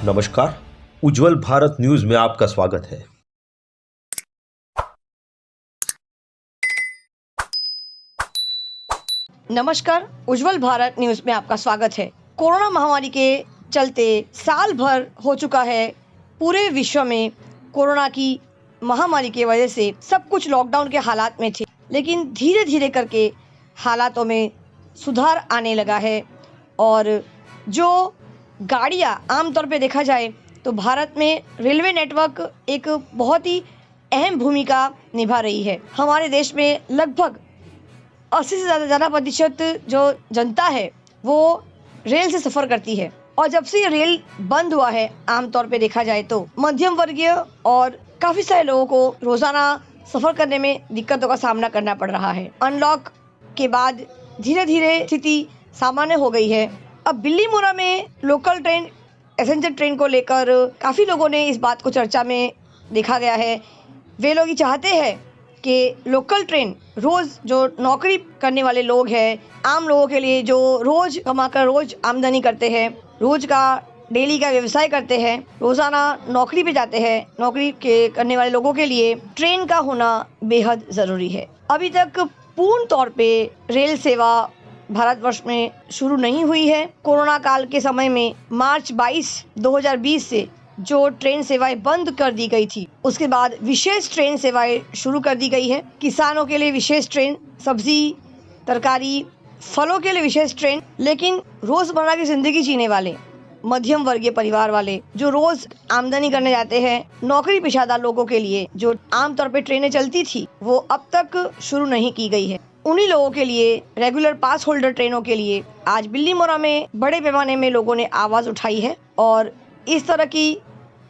नमस्कार, उज्जवल भारत न्यूज में आपका स्वागत है। नमस्कार, उज्जवल भारत न्यूज में आपका स्वागत है। कोरोना महामारी के चलते साल भर हो चुका है। पूरे विश्व में कोरोना की महामारी की वजह से सब कुछ लॉकडाउन के हालात में थे, लेकिन धीरे धीरे करके हालातों में सुधार आने लगा है। और जो गाड़ियाँ आमतौर पे देखा जाए तो भारत में रेलवे नेटवर्क एक बहुत ही अहम भूमिका निभा रही है। हमारे देश में लगभग 80 से ज़्यादा प्रतिशत जो जनता है वो रेल से सफ़र करती है। और जब से ये रेल बंद हुआ है, आमतौर पे देखा जाए तो मध्यम वर्गीय और काफ़ी सारे लोगों को रोज़ाना सफ़र करने में दिक्कतों का सामना करना पड़ रहा है। अनलॉक के बाद धीरे धीरे स्थिति सामान्य हो गई है। अब बिल्लीमोरा में लोकल ट्रेन, पैसेंजर ट्रेन को लेकर काफ़ी लोगों ने इस बात को चर्चा में देखा गया है। वे लोग ये चाहते हैं कि लोकल ट्रेन रोज़ जो नौकरी करने वाले लोग हैं, आम लोगों के लिए जो रोज़ कमाकर रोज़ आमदनी करते हैं, रोज़ का डेली का व्यवसाय करते हैं, रोज़ाना नौकरी पे जाते हैं, नौकरी के करने वाले लोगों के लिए ट्रेन का होना बेहद ज़रूरी है। अभी तक पूर्ण तौर पे रेल सेवा भारतवर्ष में शुरू नहीं हुई है। कोरोना काल के समय में मार्च 22, 2020 से जो ट्रेन सेवाएं बंद कर दी गई थी, उसके बाद विशेष ट्रेन सेवाएं शुरू कर दी गई है। किसानों के लिए विशेष ट्रेन, सब्जी, तरकारी, फलों के लिए विशेष ट्रेन, लेकिन रोज़मर्रा की ज़िंदगी जीने वाले मध्यम वर्गीय परिवार वाले जो रोज़ आमदनी करने जाते हैं, नौकरी पेशादार लोगों के लिए जो आमतौर पर ट्रेनें चलती थी वो अब तक शुरू नहीं की गई है। उन्हीं लोगों के लिए, रेगुलर पास होल्डर ट्रेनों के लिए आज बिल्लीमोरा में बड़े पैमाने में लोगों ने आवाज़ उठाई है। और इस तरह की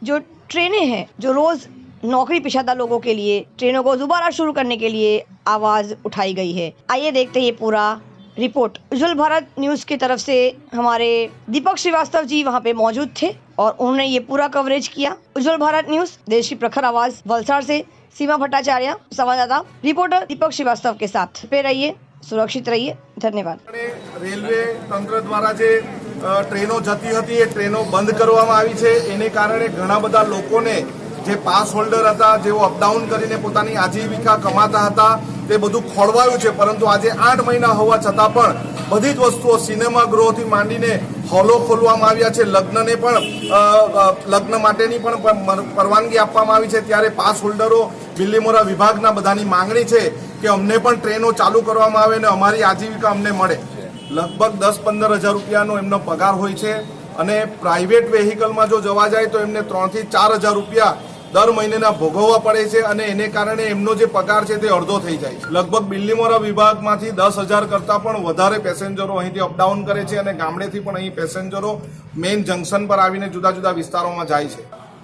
जो ट्रेनें हैं जो रोज़ नौकरी पेशादार लोगों के लिए, ट्रेनों को दोबारा शुरू करने के लिए आवाज़ उठाई गई है। आइए देखते हैं ये पूरा रिपोर्ट। उज्जवल भारत न्यूज़ की तरफ से हमारे दीपक श्रीवास्तव जी वहाँ पे मौजूद थे और उन्होंने ये पूरा कवरेज किया। उज्जवल भारत न्यूज़, देश की प्रखर आवाज़, वलसाड़ से सीमा भट्टाचार्य, संवाददाता, रिपोर्टर दीपक श्रीवास्तव के साथ पे रहिए, सुरक्षित रहिए। धन्यवाद। रेलवे तंत्र द्वारा जे ट्रेनों जती हती ए ट्रेनों बंद करवामां आवी छे, एने कारणे घणा बधा लोकोने जे पास होल्डर हता, जेओ अपडाउन करीने पोतानी आजीविका कमाता हता, ते बधुं खोळवायुं छे। परंतु आजे 8 महीना होवा छतां पण बधी ज वस्तुओ, सिनेमा गृहोथी मांडीने हॉलो खोलवामां आव्या छे, लग्न माटेनी पण परवानगी आपवामां आवी छे। त्यारे पास होल्डरो बिल्लीमोरा विभागना बधानी मांगणी छे कि अमने पण ट्रेनो चालू करवामां आवे ने अमारी आजीविका अमने मळे। लगभग 10-15 हज़ार रूपियानो एमनो पगार होय छे અને પ્રાઇવેટ વેહિકલમાં જો જવા જાય તો એમને 3 થી 4 હજાર રૂપિયા દર મહિનેના ભોગવવા પડે છે અને એને કારણે એમનો જે પગાર છે તે અડધો થઈ જાય છે। લગભગ બિલ્લીમોરા વિભાગમાંથી 10,000 કરતાં પણ વધારે પેસેન્જરો અહીંથી અપડાઉન કરે છે અને ગામડેથી પણ અહીં પેસેન્જરો મેઇન જંકશન પર આવીને જુદા જુદા વિસ્તારોમાં જાય છે।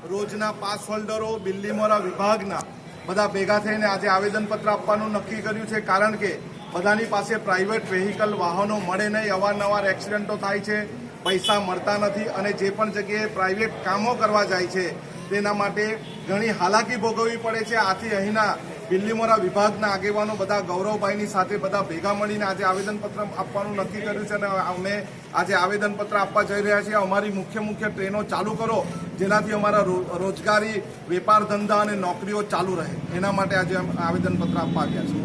રોજના પાસ હોલ્ડરો બિલ્લીમોરા વિભાગના બધા ભેગા થઈને આજે આવેદનપત્ર આપવાનું નક્કી કર્યું છે, કારણ કે બધાની પાસે પ્રાઇવેટ વેહિકલ વાહનો મળે નહીં, અવારનવાર એક્સિડન્ટો થાય છે, પૈસા મળતા નથી અને જે પણ જગ્યાએ પ્રાઇવેટ કામો કરવા જાય છે તેના માટે ઘણી હાલાકી ભોગવવી પડે છે। આથી અહીંના બિલ્લીમોરા વિભાગના આગેવાનો બધા ગૌરવભાઈની સાથે બધા ભેગા મળીને આજે આવેદનપત્ર આપવાનું નક્કી કર્યું છે અને અમે આજે આવેદનપત્ર આપવા જઈ રહ્યા છીએ। અમારી મુખ્ય ટ્રેનો ચાલુ કરો, જેનાથી અમારા રોજગારી, વેપાર ધંધા અને નોકરીઓ ચાલુ રહે, એના માટે આજે આવેદનપત્ર આપવા આવ્યા છે।